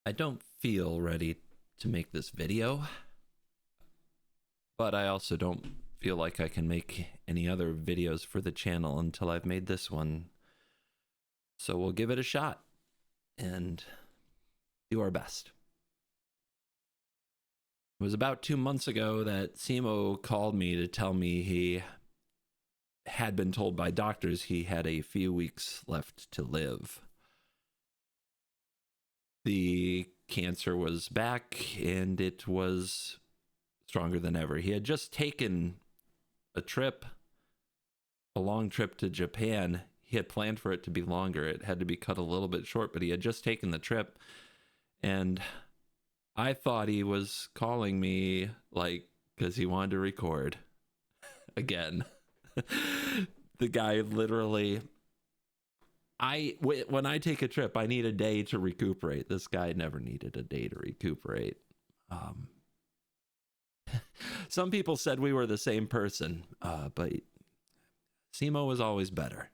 I don't feel ready to make this video, but I also don't feel like I can make any other videos for the channel until I've made this one. So we'll give it a shot and do our best. It was about 2 months ago that Cimo called me to tell me he had been told by doctors he had a few weeks left to live. The cancer was back and it was stronger than ever. He had just taken a long trip to Japan. He had planned for it to be longer. It had to be cut a little bit short, but he had just taken the trip. And I thought he was calling me like because he wanted to record again. The guy literally, when I take a trip, I need a day to recuperate. This guy never needed a day to recuperate. Some people said we were the same person, but Cimo was always better.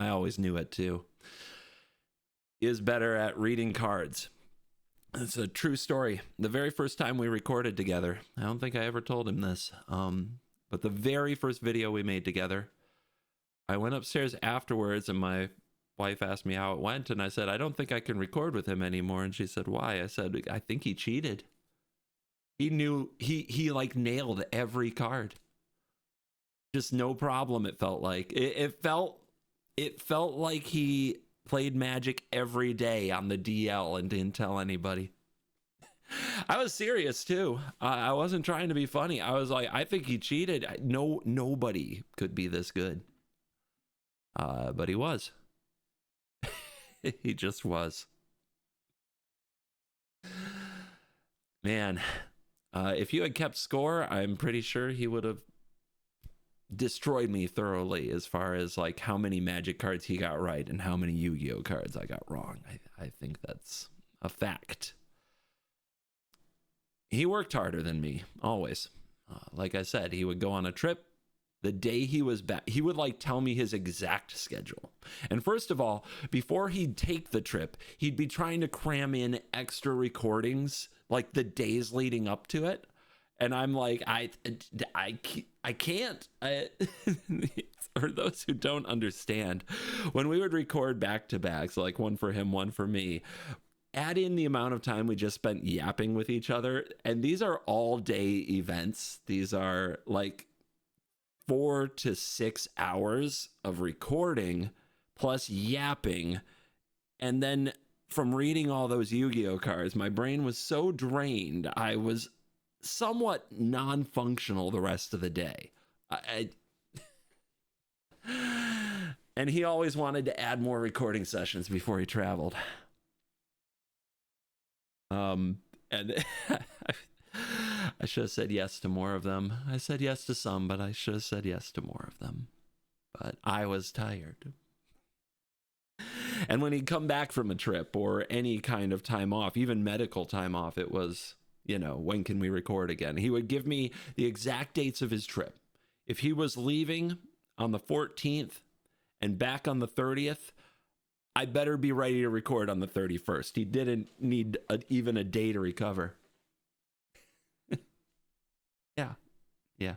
I always knew it too. He is better at reading cards. It's a true story. The very first time we recorded together, I don't think I ever told him this, but the very first video we made together, I went upstairs afterwards and my wife asked me how it went, and I said, I don't think I can record with him anymore. And she said, why? I said, I think he cheated. He knew, he like nailed every card. Just no problem, it felt like. It felt like he played Magic every day on the DL and didn't tell anybody. I was serious too. I wasn't trying to be funny. I was like, I think he cheated. Nobody could be this good. But he was. He just was. Man, if you had kept score, I'm pretty sure he would have destroyed me thoroughly as far as like how many Magic cards he got right and how many Yu-Gi-Oh cards I got wrong. I think that's a fact. He worked harder than me, always. Like I said, he would go on a trip. The day he was back, he would like tell me his exact schedule. And first of all, before he'd take the trip, he'd be trying to cram in extra recordings like the days leading up to it. And I'm like, I can't. For those who don't understand, when we would record back to backs, like one for him, one for me, add in the amount of time we just spent yapping with each other. And these are all day events. These are like 4 to 6 hours of recording plus yapping. And then from reading all those Yu-Gi-Oh cards, my brain was so drained. I was somewhat non-functional the rest of the day. And he always wanted to add more recording sessions before he traveled. And I should have said yes to more of them. I said yes to some, but I should have said yes to more of them. But I was tired. And when he'd come back from a trip or any kind of time off, even medical time off, it was, when can we record again? He would give me the exact dates of his trip. If he was leaving on the 14th and back on the 30th, I better be ready to record on the 31st. He didn't need even a day to recover. Yeah.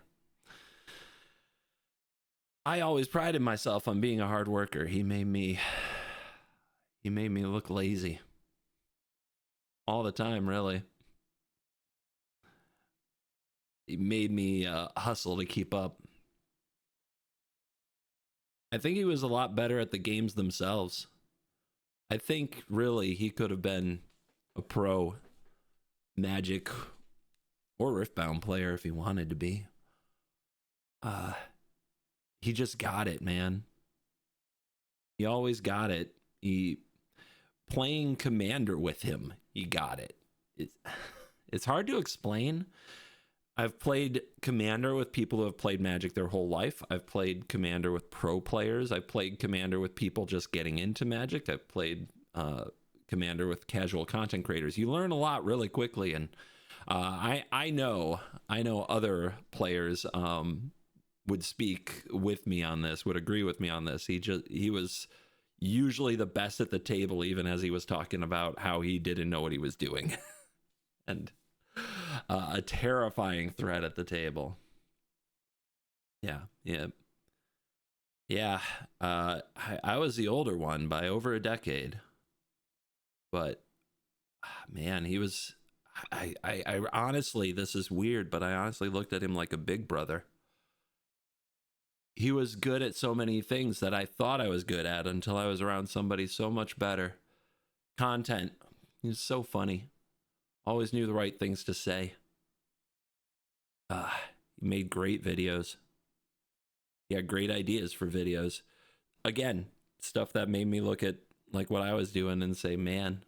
I always prided myself on being a hard worker. He made me look lazy. All the time, really. He made me hustle to keep up. I think he was a lot better at the games themselves. I think really he could have been a pro Magic or Riftbound player if he wanted to be. He just got it, man. He always got it. Playing Commander with him, he got it. It's hard to explain. I've played Commander with people who have played Magic their whole life. I've played Commander with pro players. I've played Commander with people just getting into Magic. I've played Commander with casual content creators. You learn a lot really quickly, and I know other players would speak with me on this, would agree with me on this. He was usually the best at the table, even as he was talking about how he didn't know what he was doing. And a terrifying threat at the table. Yeah, yeah. Yeah, I was the older one by over a decade, but man, he was. I honestly, this is weird, but I honestly looked at him like a big brother. He was good at so many things that I thought I was good at until I was around somebody so much better. Content. He was so funny. Always knew the right things to say. He made great videos. He had great ideas for videos. Again, stuff that made me look at like what I was doing and say, man,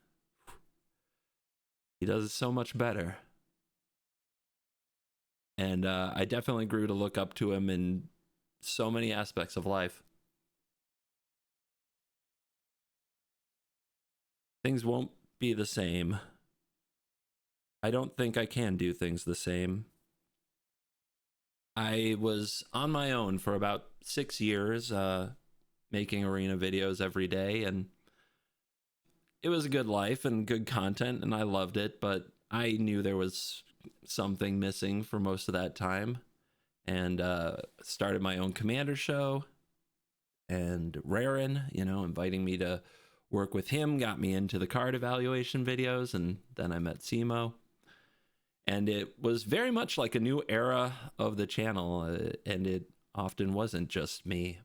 he does it so much better. And I definitely grew to look up to him in so many aspects of life. Things won't be the same. I don't think I can do things the same. I was on my own for about 6 years, making arena videos every day, and it was a good life and good content, and I loved it, but I knew there was something missing for most of that time, and started my own commander show. And Rarin, inviting me to work with him, got me into the card evaluation videos, and then I met Cimo. And it was very much like a new era of the channel, and it often wasn't just me.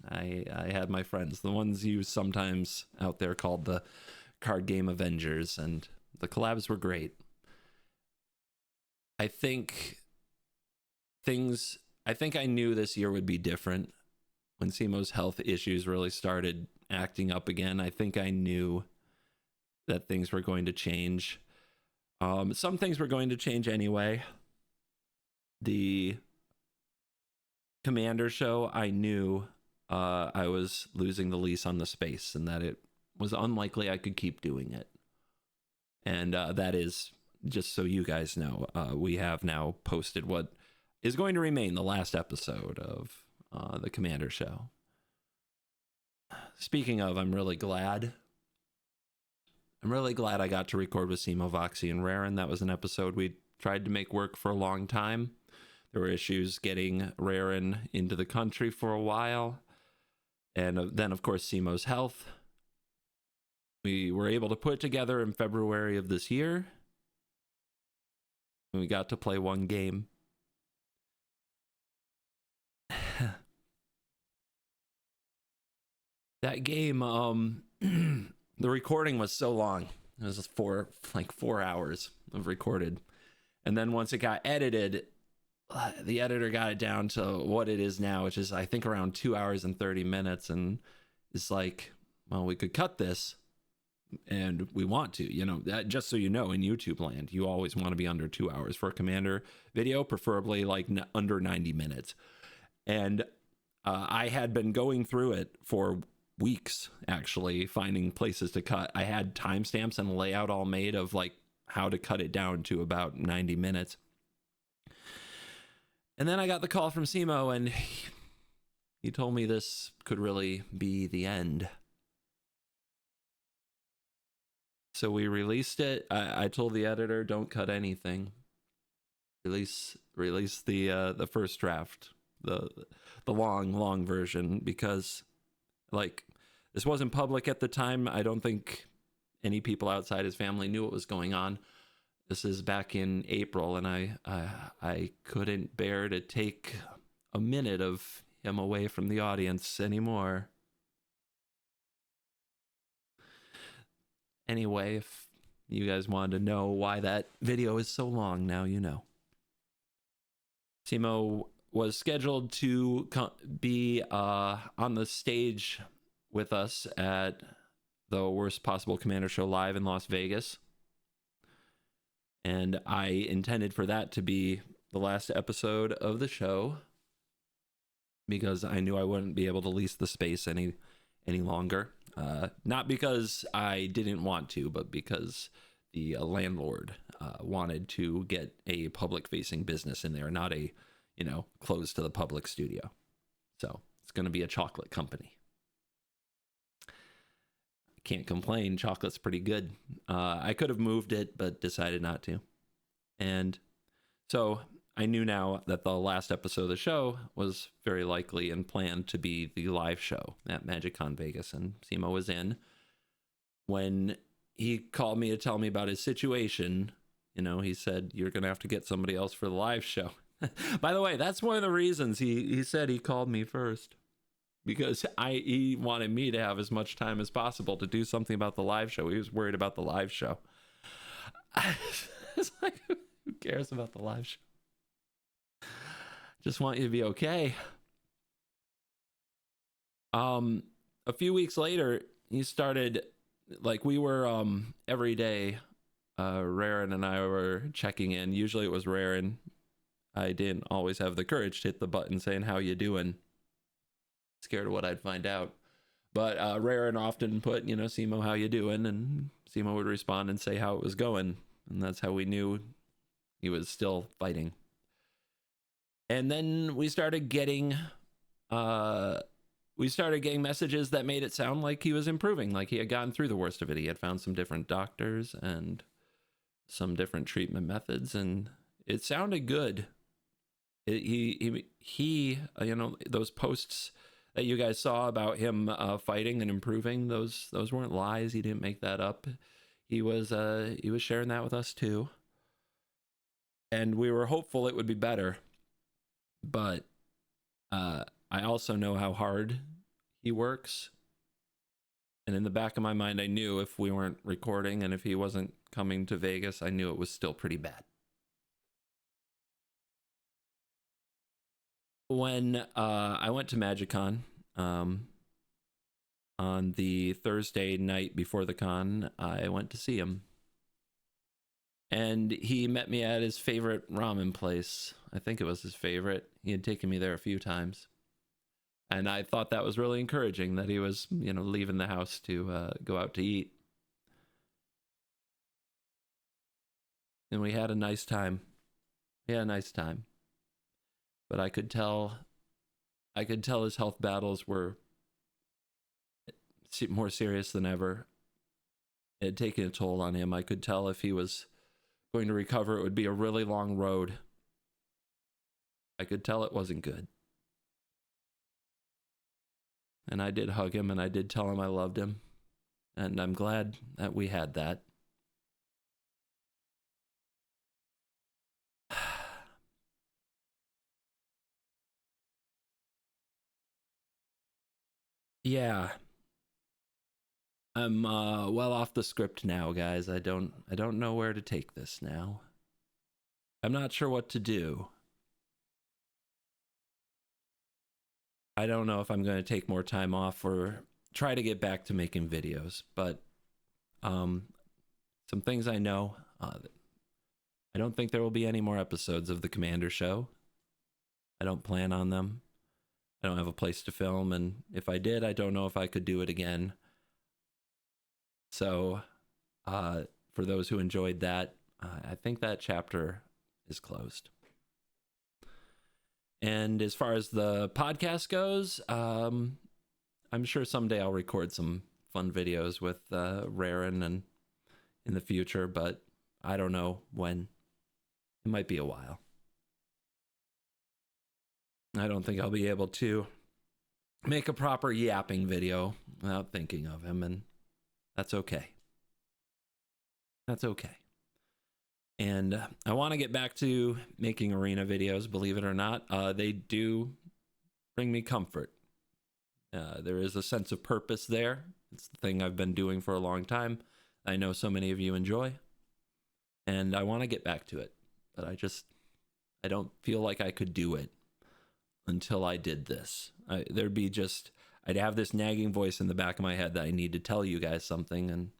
I had my friends, the ones you sometimes out there called the card game Avengers, and the collabs were great. I think I knew this year would be different. When Cimo's health issues really started acting up again, I think I knew that things were going to change. Some things were going to change anyway. The commander show, I knew I was losing the lease on the space and that it was unlikely I could keep doing it. And that is, just so you guys know, we have now posted what is going to remain the last episode of the commander show. Speaking of, I'm really glad I got to record with Cimo, Voxy, and Rarin. That was an episode we tried to make work for a long time. There were issues getting Rarin into the country for a while. And then, of course, Cimo's health. We were able to put it together in February of this year. And we got to play one game. That game, the recording was so long. It was 4 hours of recorded. And then once it got edited, the editor got it down to what it is now, which is, I think, around 2 hours and 30 minutes. And it's like, well, we could cut this, and we want to, just so you know, in YouTube land, you always want to be under 2 hours for a commander video, preferably like under 90 minutes. And I had been going through it for weeks, actually, finding places to cut. I had timestamps and a layout all made of like how to cut it down to about 90 minutes. And then I got the call from Cimo, and he told me this could really be the end. So we released it. I told the editor, don't cut anything. Release the first draft, the long version, because like this wasn't public at the time. I don't think any people outside his family knew what was going on. This is back in April, and I couldn't bear to take a minute of him away from the audience anymore. Anyway, if you guys wanted to know why that video is so long, now you know. Cimo was scheduled to be on the stage with us at the Worst Possible Commander Show live in Las Vegas. And I intended for that to be the last episode of the show, because I knew I wouldn't be able to lease the space any longer. Not because I didn't want to, but because the landlord wanted to get a public-facing business in there, not a, closed to the public studio. So it's going to be a chocolate company. can't complain. Chocolate's pretty good. I could have moved it, but decided not to. And so I knew now that the last episode of the show was very likely and planned to be the live show at MagicCon Vegas, and Cimo was in. When he called me to tell me about his situation, you know, he said, "You're going to have to get somebody else for the live show." By the way, that's one of the reasons he said he called me first, because he wanted me to have as much time as possible to do something about the live show. He was worried about the live show. It's like, who cares about the live show? Just want you to be okay. A few weeks later, he started, like, we were every day, Raren and I were checking in. Usually it was Raren. I didn't always have the courage to hit the button saying, "How you doing?" Scared of what I'd find out. But Raren often put, you know, "Cimo, how you doing?" And Cimo would respond and say how it was going. And that's how we knew he was still fighting. And then we started getting messages that made it sound like he was improving, like he had gotten through the worst of it. He had found some different doctors and some different treatment methods, and it sounded good. He you know, those posts that you guys saw about him fighting and improving, those weren't lies. He didn't make that up. He was sharing that with us too, and we were hopeful it would be better. But I also know how hard he works, and in the back of my mind, I knew if we weren't recording and if he wasn't coming to Vegas, I knew it was still pretty bad. When I went to MagicCon on the Thursday night before the con, I went to see him. And he met me at his favorite ramen place. I think it was his favorite. He had taken me there a few times. And I thought that was really encouraging that he was, you know, leaving the house to go out to eat. And we had a nice time. But I could tell his health battles were more serious than ever. It had taken a toll on him. I could tell if he was going to recover, it would be a really long road. I could tell it wasn't good. And I did hug him, and I did tell him I loved him. And I'm glad that we had that. Yeah. I'm well off the script now, guys. I don't know where to take this now. I'm not sure what to do. I don't know if I'm going to take more time off or try to get back to making videos, but some things I know. I don't think there will be any more episodes of the Commander Show. I don't plan on them. I don't have a place to film, and if I did, I don't know if I could do it again. So, for those who enjoyed that, I think that chapter is closed. And as far as the podcast goes, I'm sure someday I'll record some fun videos with Raren and in the future, but I don't know when. It might be a while. I don't think I'll be able to make a proper yapping video without thinking of him, and that's okay. That's okay. And I want to get back to making arena videos, believe it or not. They do bring me comfort. There is a sense of purpose there. It's the thing I've been doing for a long time. I know so many of you enjoy. And I want to get back to it. But I don't feel like I could do it until I did this. I'd have this nagging voice in the back of my head that I need to tell you guys something, and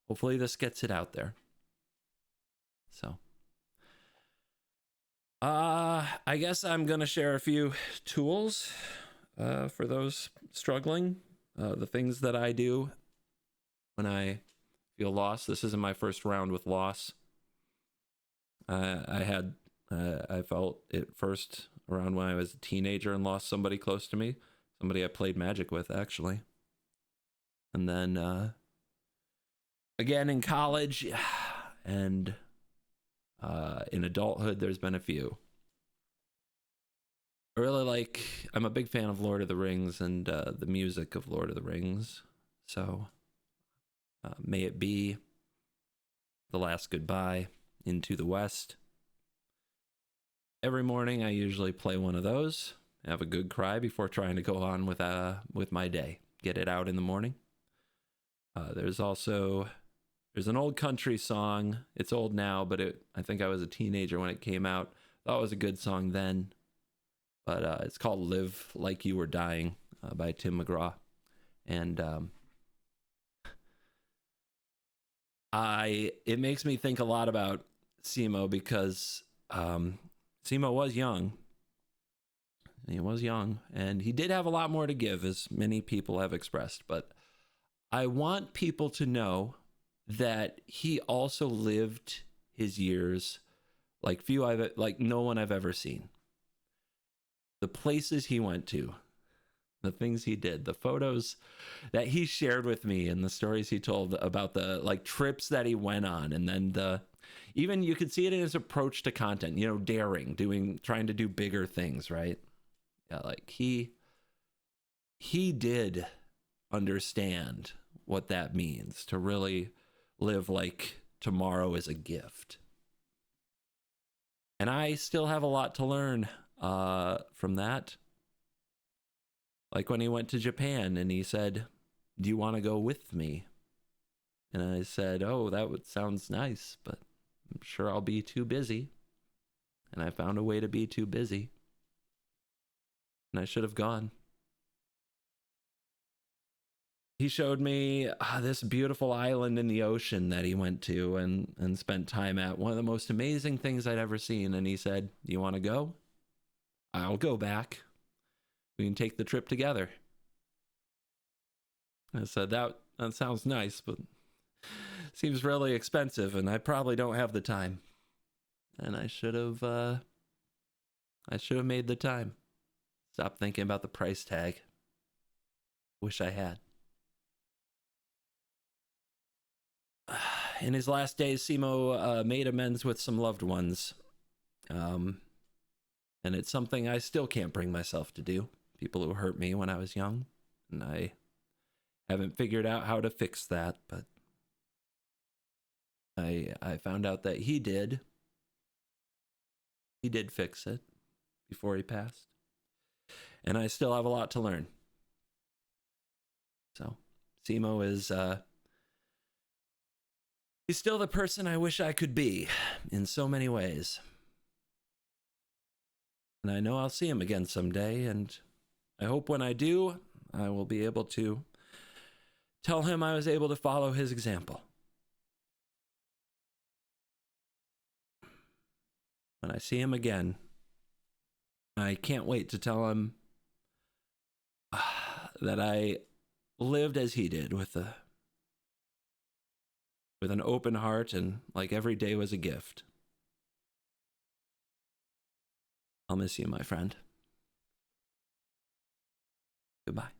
hopefully this gets it out there. So, I guess I'm going to share a few tools for those struggling, the things that I do when I feel lost. This isn't my first round with loss. I felt it first around when I was a teenager and lost somebody close to me, somebody I played Magic with, actually. And then again in college and in adulthood, there's been a few. I really like, I'm a big fan of Lord of the Rings and the music of Lord of the Rings. So may it be The Last Goodbye, Into the West. Every morning I usually play one of those, have a good cry before trying to go on with my day. Get it out in the morning. There's an old country song. It's old now, but I think I was a teenager when it came out. Thought it was a good song then. But it's called Live Like You Were Dying by Tim McGraw. And it makes me think a lot about Cimo because Cimo was young. He was young, and he did have a lot more to give, as many people have expressed. But I want people to know that he also lived his years like no one I've ever seen. The places he went to, the things he did, the photos that he shared with me, and the stories he told about the like trips that he went on, and then even you could see it in his approach to content, trying to do bigger things, right? Yeah, like he did understand what that means to really live like tomorrow is a gift. And I still have a lot to learn from that. Like when he went to Japan and he said, "Do you want to go with me?" And I said, "Oh, sounds nice, but I'm sure I'll be too busy." And I found a way to be too busy. And I should have gone. He showed me this beautiful island in the ocean that he went to and spent time at. One of the most amazing things I'd ever seen. And he said, "Do you want to go? I'll go back. We can take the trip together." I said, that sounds nice, but seems really expensive, and I probably don't have the time. And I should have made the time. Stop thinking about the price tag. Wish I had. In his last days, Cimo made amends with some loved ones. And it's something I still can't bring myself to do. People who hurt me when I was young. And I haven't figured out how to fix that, but I found out that he did. He did fix it before he passed. And I still have a lot to learn. So, Cimo is he's still the person I wish I could be in so many ways. And I know I'll see him again someday, and I hope when I do, I will be able to tell him I was able to follow his example. When I see him again, I can't wait to tell him that I lived as he did, with an open heart, and like every day was a gift. I'll miss you, my friend. Goodbye.